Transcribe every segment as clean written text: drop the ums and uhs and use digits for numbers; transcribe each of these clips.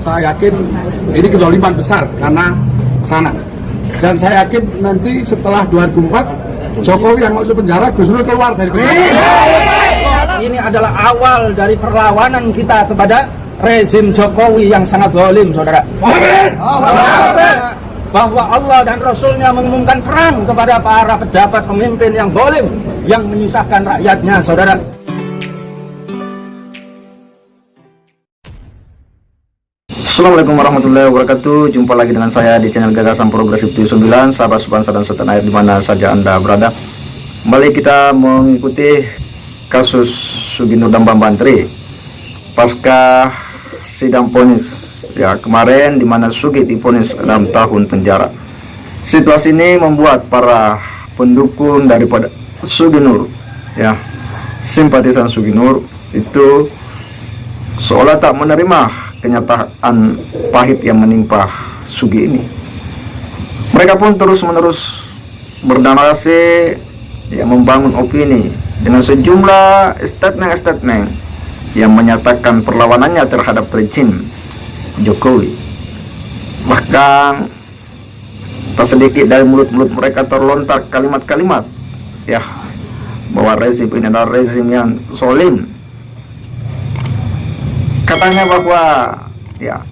saya yakin ini kezaliman besar karena sana. Dan saya yakin nanti setelah 2004 Jokowi yang masuk penjara, Gus Nur keluar dari penjara. Ini adalah awal dari perlawanan kita kepada rezim Jokowi yang sangat zalim, saudara. Bahwa Allah dan Rasulnya mengumumkan perang kepada para pejabat pemimpin yang zalim, yang menyusahkan rakyatnya, saudara. Assalamualaikum warahmatullahi wabarakatuh. Jumpa lagi dengan saya di channel Gagasan Progresif 79. Sahabat sebangsa dan setanah air dimana saja Anda berada, kembali kita mengikuti kasus Sugi Nur dan Bambang Tri pasca sidang vonis ya kemarin, dimana Sugi divonis 6 tahun penjara. Situasi ini membuat para pendukung daripada Sugi Nur, ya, simpatisan Sugi Nur itu seolah tak menerima kenyataan pahit yang menimpa Sugi ini. Mereka pun terus-menerus bernarasi, ya, membangun opini dengan sejumlah statement yang menyatakan perlawanannya terhadap rezim Jokowi. Bahkan tak sedikit dari mulut-mulut mereka terlontar kalimat-kalimat, ya, bahwa rezim ini adalah rezim yang zalim. Katanya bahwa ya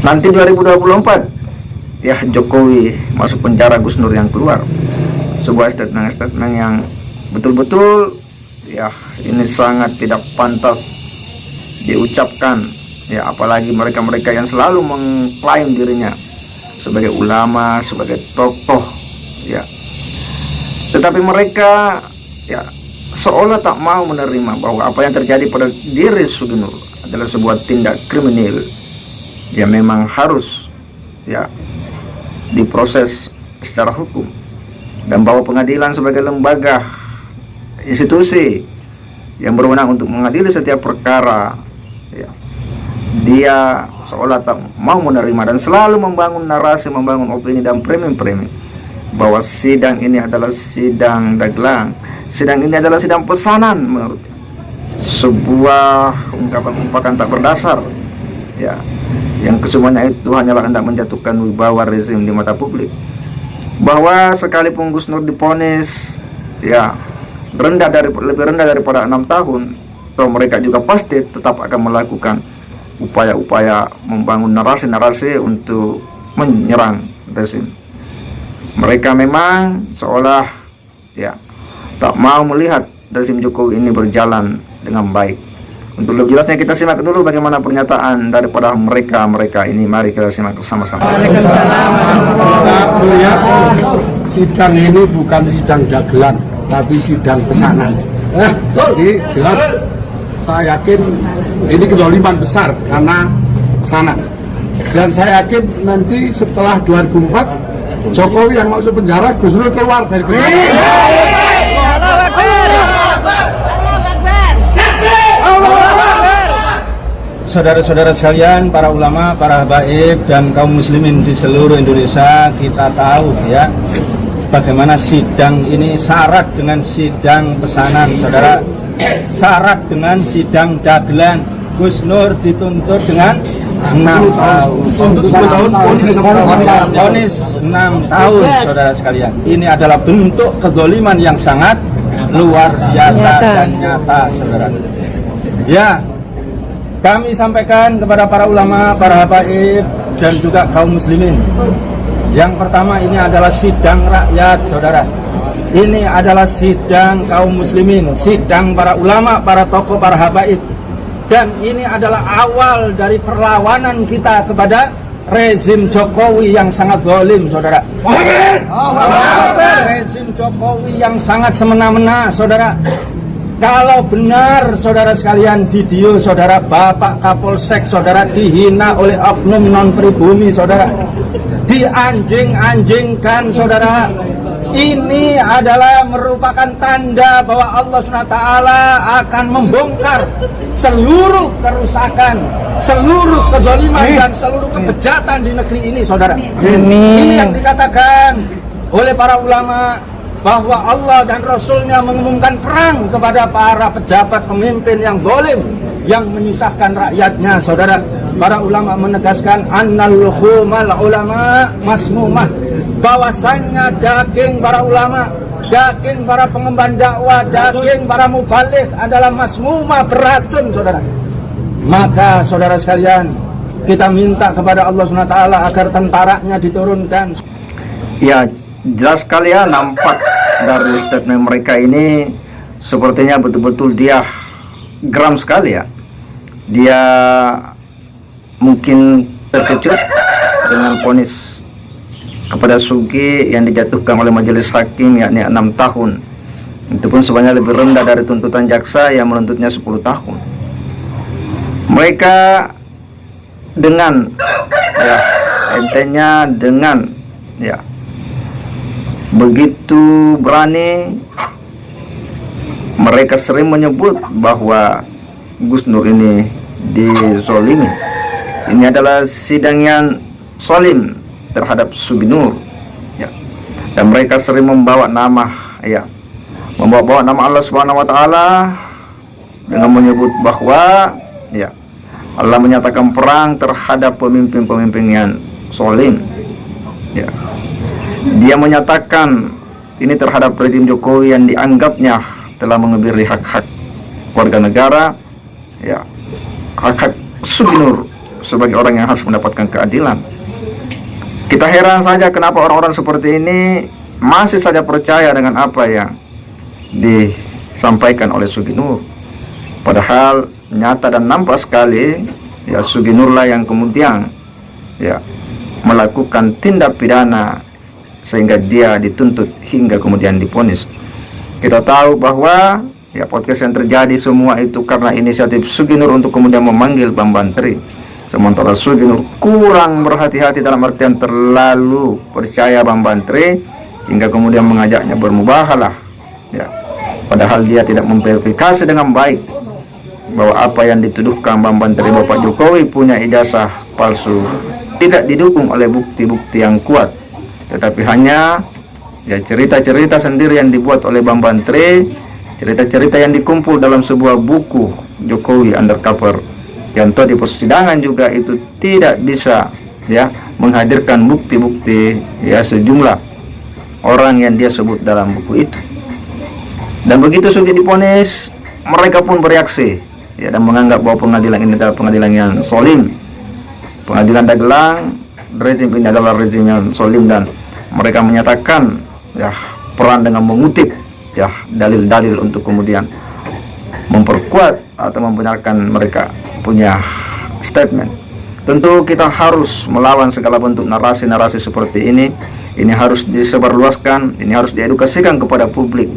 nanti 2024 ya Jokowi masuk penjara, Gus Nur yang keluar. Sebuah statement yang betul-betul ya ini sangat tidak pantas diucapkan, ya, apalagi mereka-mereka yang selalu mengklaim dirinya sebagai ulama, sebagai tokoh, ya. Tetapi mereka ya seolah tak mau menerima bahwa apa yang terjadi pada diri Sugi Nur adalah sebuah tindak kriminal yang memang harus ya diproses secara hukum, dan bahwa pengadilan sebagai lembaga institusi yang berwenang untuk mengadili setiap perkara, ya, dia seolah tak mau menerima dan selalu membangun narasi, membangun opini dan framing bahwa sidang ini adalah sidang dagelan, sidang ini adalah sidang pesanan, menurut sebuah ungkapan tak berdasar, ya, yang kesemuanya itu hanyalah hendak menjatuhkan wibawa rezim di mata publik. Bahwa sekalipun Gus Nur divonis ya lebih rendah daripada 6 tahun, atau mereka juga pasti tetap akan melakukan upaya-upaya membangun narasi-narasi untuk menyerang rezim. Mereka memang seolah ya tak mau melihat rezim Jokowi ini berjalan dengan baik. Untuk lebih jelasnya kita simak dulu bagaimana pernyataan daripada mereka ini. Mari kita simak bersama-sama. Kita melihat sidang ini bukan sidang dagelan, tapi sidang pesanan. Jadi jelas saya yakin ini kezaliman besar karena sana. Dan saya yakin nanti setelah 2004 Jokowi yang masuk penjara, Gus Nur keluar dari penjara. Saudara-saudara sekalian, para ulama, para habaib, dan kaum muslimin di seluruh Indonesia, kita tahu ya bagaimana sidang ini syarat dengan sidang pesanan, saudara. Syarat dengan sidang dagelan. Gus Nur dituntut dengan 6 tahun. Vonis 6 tahun, saudara sekalian. Ini adalah bentuk kezaliman yang sangat luar biasa dan nyata, saudara. Ya, kami sampaikan kepada para ulama, para habaib, dan juga kaum muslimin. Yang pertama, ini adalah sidang rakyat, saudara. Ini adalah sidang kaum muslimin, sidang para ulama, para tokoh, para habaib. Dan ini adalah awal dari perlawanan kita kepada rezim Jokowi yang sangat zalim, saudara. Rezim Jokowi yang sangat semena-mena, saudara. Kalau benar, saudara sekalian, video saudara Bapak Kapolsek saudara dihina oleh oknum non pribumi, saudara, dianjing-anjingkan, saudara, ini adalah merupakan tanda bahwa Allah SWT akan membongkar seluruh kerusakan, seluruh kezaliman dan seluruh kebejatan di negeri ini, saudara. Ini yang dikatakan oleh para ulama, bahwa Allah dan Rasulnya mengumumkan perang kepada para pejabat pemimpin yang zalim, yang menyusahkan rakyatnya. Saudara, para ulama menegaskan annal luhumal ulama masmumah, bahwasannya daging para ulama, daging para pengemban dakwah, daging para mubaligh adalah masmumah, beracun, saudara. Maka saudara sekalian, kita minta kepada Allah SWT agar tentaranya diturunkan. Ya, jelas sekali ya, nampak dari statement mereka ini sepertinya betul-betul dia geram sekali ya. Dia mungkin terkejut dengan vonis kepada Sugi yang dijatuhkan oleh majelis hakim, yakni 6 tahun. Itu pun sebenarnya lebih rendah dari tuntutan jaksa yang menuntutnya 10 tahun. Mereka dengan ya entenya dengan ya begitu berani, mereka sering menyebut bahwa Gus Nur ini dizolimi. Ini adalah sidang yang zalim terhadap Sugi Nur ya. Dan mereka sering membawa nama ya, membawa nama Allah Subhanahu wa taala dengan menyebut bahwa ya Allah menyatakan perang terhadap pemimpin-pemimpin yang zalim ya. Dia menyatakan ini terhadap rezim Jokowi yang dianggapnya telah mengebiri hak-hak warga negara ya, hak-hak Sugi Nur sebagai orang yang harus mendapatkan keadilan. Kita heran saja kenapa orang-orang seperti ini masih saja percaya dengan apa yang disampaikan oleh Sugi Nur. Padahal nyata dan nampak sekali ya, Sugi Nur lah yang kemudian ya melakukan tindak pidana sehingga dia dituntut hingga kemudian divonis. Kita tahu bahwa ya podcast yang terjadi semua itu karena inisiatif Sugi Nur untuk kemudian memanggil Bambang Tri. Sementara Sugi Nur kurang berhati-hati, dalam artian terlalu percaya Bambang Tri hingga kemudian mengajaknya bermubahalah ya. Padahal dia tidak memverifikasi dengan baik bahwa apa yang dituduhkan Bambang Tri Bapak Jokowi punya ijazah palsu tidak didukung oleh bukti-bukti yang kuat, tetapi hanya ya cerita-cerita sendiri yang dibuat oleh Bambang Tri, cerita-cerita yang dikumpul dalam sebuah buku Jokowi Undercover, yang toh di persidangan juga itu tidak bisa ya menghadirkan bukti-bukti ya sejumlah orang yang dia sebut dalam buku itu. Dan begitu Sugi divonis, mereka pun bereaksi ya, dan menganggap bahwa pengadilan ini adalah pengadilan yang zalim, pengadilan Dagelang, rezim ini adalah rezim yang zalim, dan mereka menyatakan ya peran dengan mengutip ya dalil-dalil untuk kemudian memperkuat atau membenarkan mereka punya statement. Tentu kita harus melawan segala bentuk narasi-narasi seperti ini. Ini harus disebarluaskan, ini harus diedukasikan kepada publik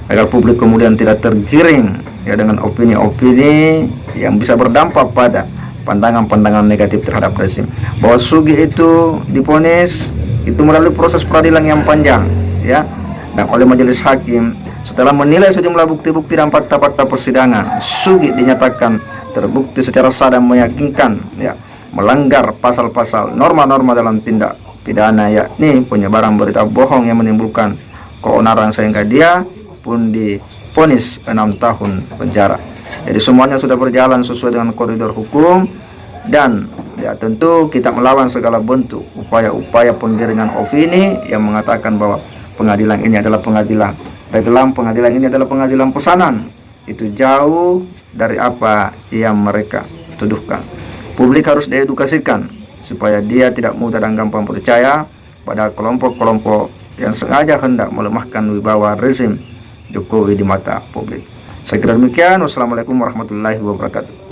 agar publik kemudian tidak tergiring ya dengan opini-opini yang bisa berdampak pada pandangan-pandangan negatif terhadap rezim. Bahwa Sugi itu divonis itu melalui proses peradilan yang panjang ya, dan oleh majelis hakim setelah menilai sejumlah bukti-bukti dan fakta-fakta persidangan, Sugi dinyatakan terbukti secara sah dan meyakinkan ya melanggar pasal-pasal norma-norma dalam tindak pidana, yakni penyebaran berita bohong yang menimbulkan keonaran, sehingga dia pun divonis 6 tahun penjara. Jadi semuanya sudah berjalan sesuai dengan koridor hukum, dan ya tentu kita melawan segala bentuk upaya-upaya penggiringan opini yang mengatakan bahwa pengadilan ini adalah pengadilan Dagelang, pengadilan ini adalah pengadilan pesanan. Itu jauh dari apa yang mereka tuduhkan. Publik harus diedukasikan supaya dia tidak mudah dan gampang percaya pada kelompok-kelompok yang sengaja hendak melemahkan wibawa rezim Jokowi di mata publik. Saya kira demikian. Wassalamualaikum warahmatullahi wabarakatuh.